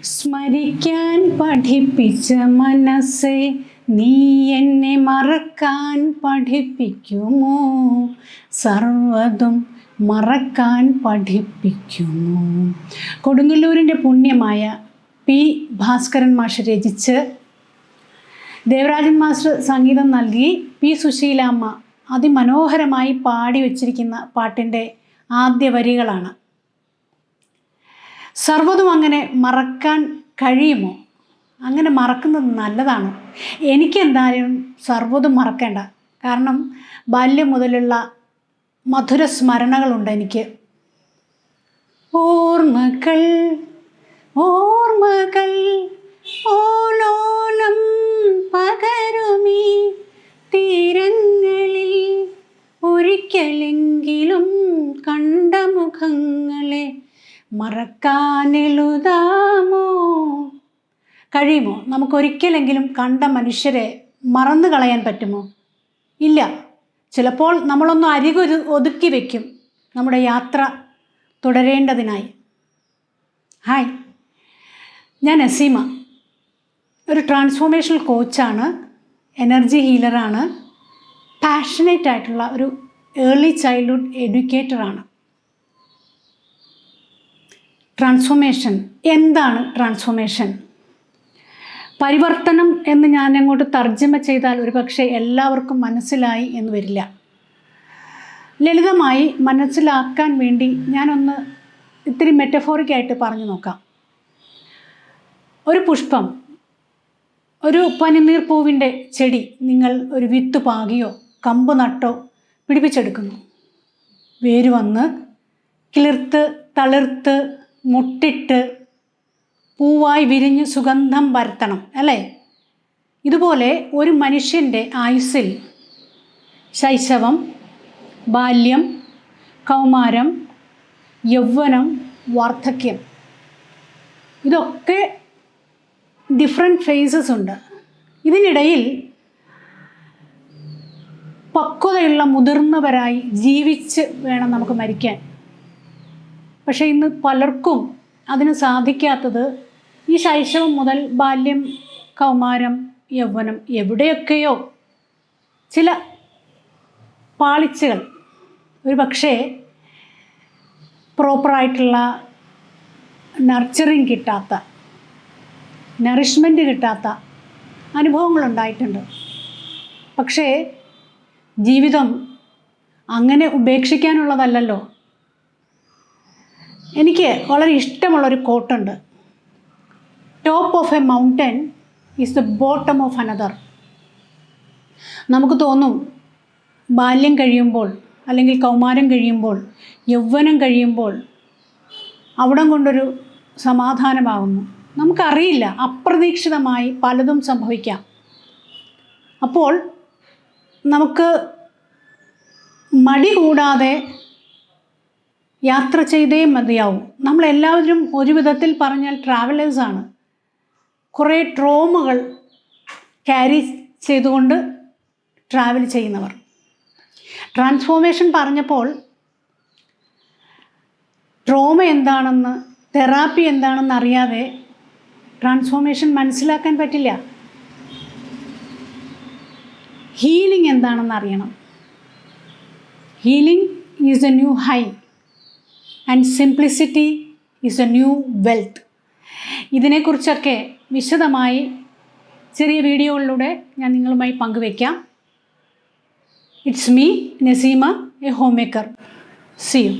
സ്മരിക്കാൻ പഠിപ്പിച്ച മനസ്സേ, നീ എന്നെ മറക്കാൻ പഠിപ്പിക്കുമോ? സർവ്വതും മറക്കാൻ പഠിപ്പിക്കുമോ? കൊടുങ്ങല്ലൂരിൻ്റെ പുണ്യമായ പി ഭാസ്കരൻ മാഷ് രചിച്ച് ദേവരാജൻ മാസ്റ്റർ സംഗീതം നൽകി പി സുശീലാമ്മ അതിമനോഹരമായി പാടി വച്ചിരിക്കുന്ന പാട്ടിൻ്റെ ആദ്യ വരികളാണ്. സർവ്വതും അങ്ങനെ മറക്കാൻ കഴിയുമോ? അങ്ങനെ മറക്കുന്നത് നല്ലതാണോ? എനിക്കെന്തായാലും സർവ്വതും മറക്കേണ്ട. കാരണം ബാല്യം മുതലുള്ള മധുര സ്മരണകളുണ്ട് എനിക്ക്. ഓർമ്മകൾ ഓർമ്മകൾ ഓലോലം പകരുമീ തീരങ്ങളിൽ ഒരിക്കലെങ്കിലും കണ്ട മുഖങ്ങളെ മറക്കാനെഴുതാമോ? കഴിയുമോ? നമുക്കൊരിക്കലെങ്കിലും കണ്ട മനുഷ്യരെ മറന്നു കളയാൻ പറ്റുമോ? ഇല്ല. ചിലപ്പോൾ നമ്മളൊന്ന് ഒതുക്കി വയ്ക്കും നമ്മുടെ യാത്ര തുടരേണ്ടതിനായി. ഹായ്, ഞാൻ നസീമ. ഒരു ട്രാൻസ്ഫോർമേഷണൽ കോച്ചാണ്, എനർജി ഹീലറാണ്, പാഷനേറ്റ് ആയിട്ടുള്ള ഒരു ഏർലി ചൈൽഡ്ഹുഡ് എഡ്യൂക്കേറ്ററാണ്. ട്രാൻസ്ഫോർമേഷൻ എന്താണ്? ട്രാൻസ്ഫോർമേഷൻ പരിവർത്തനം എന്ന് ഞാൻ അങ്ങോട്ട് തർജ്ജമ ചെയ്താൽ ഒരുപക്ഷെ എല്ലാവർക്കും മനസ്സിലായി എന്ന് വരില്ല. ലളിതമായി മനസ്സിലാക്കാൻ വേണ്ടി ഞാനൊന്ന് ഇത്തിരി മെറ്റഫോറിക്കായിട്ട് പറഞ്ഞു നോക്കാം. ഒരു പുഷ്പം, ഒരു പനിനീർ പൂവിൻ്റെ ചെടി നിങ്ങൾ ഒരു വിത്ത് പാകിയോ കമ്പ് നട്ടോ പിടിപ്പിച്ചെടുക്കുന്നു. വേര് വന്ന് കിളിർത്ത് തളിർത്ത് മുട്ടിട്ട് പൂവായി വിരിഞ്ഞ് സുഗന്ധം പരത്തണം, അല്ലേ? ഇതുപോലെ ഒരു മനുഷ്യൻ്റെ ആയുസ്സിൽ ശൈശവം, ബാല്യം, കൗമാരം, യൗവനം, വാർദ്ധക്യം, ഇതൊക്കെ ഡിഫറെൻറ്റ് ഫേസസ് ഉണ്ട്. ഇതിനിടയിൽ പക്വതയുള്ള മുതിർന്നവരായി ജീവിച്ച് വേണം നമുക്ക് മരിക്കാൻ. പക്ഷേ ഇന്ന് പലർക്കും അതിന് സാധിക്കാത്തത് ഈ ശൈശവം മുതൽ ബാല്യം, കൗമാരം, യൗവനം എവിടെയൊക്കെയോ ചില പാളിച്ചകൾ, ഒരു പക്ഷേ പ്രോപ്പറായിട്ടുള്ള നർച്ചറിങ് കിട്ടാത്ത, നറിഷ്മെൻറ്റ് കിട്ടാത്ത അനുഭവങ്ങളുണ്ടായിട്ടുണ്ട്. പക്ഷേ ജീവിതം അങ്ങനെ ഉപേക്ഷിക്കാനുള്ളതല്ലല്ലോ. എനിക്ക് വളരെ ഇഷ്ടമുള്ളൊരു കോട്ടുണ്ട്. Top of a mountain is the bottom of another. നമുക്ക് തോന്നും ബാല്യം കഴിയുമ്പോൾ, അല്ലെങ്കിൽ കൗമാരം കഴിയുമ്പോൾ, യൗവനം കഴിയുമ്പോൾ അവിടം കൊണ്ടൊരു സമാധാനമാകുന്നു. നമുക്കറിയില്ല, അപ്രതീക്ഷിതമായി പലതും സംഭവിക്കാം. അപ്പോൾ നമുക്ക് മടി കൂടാതെ യാത്ര ചെയ്തേ മതിയാവും. നമ്മളെല്ലാവരും ഒരു വിധത്തിൽ പറഞ്ഞാൽ ട്രാവലേഴ്സാണ്. കുറേ ട്രോമകൾ ക്യാരി ചെയ്തുകൊണ്ട് ട്രാവൽ ചെയ്യുന്നവർ. ട്രാൻസ്ഫോർമേഷൻ പറഞ്ഞപ്പോൾ ട്രോമ എന്താണെന്ന്, തെറാപ്പി എന്താണെന്ന് അറിയാതെ ട്രാൻസ്ഫോർമേഷൻ മനസ്സിലാക്കാൻ പറ്റില്ല. ഹീലിംഗ് എന്താണെന്ന് അറിയണം. Healing is a new high and simplicity is a new wealth. ഇതിനെക്കുറിച്ചൊക്കെ വിശദമായി ചെറിയ വീഡിയോകളിലൂടെ ഞാൻ നിങ്ങളുമായി പങ്കുവയ്ക്കാം. It's me Naseema, a homemaker. See U.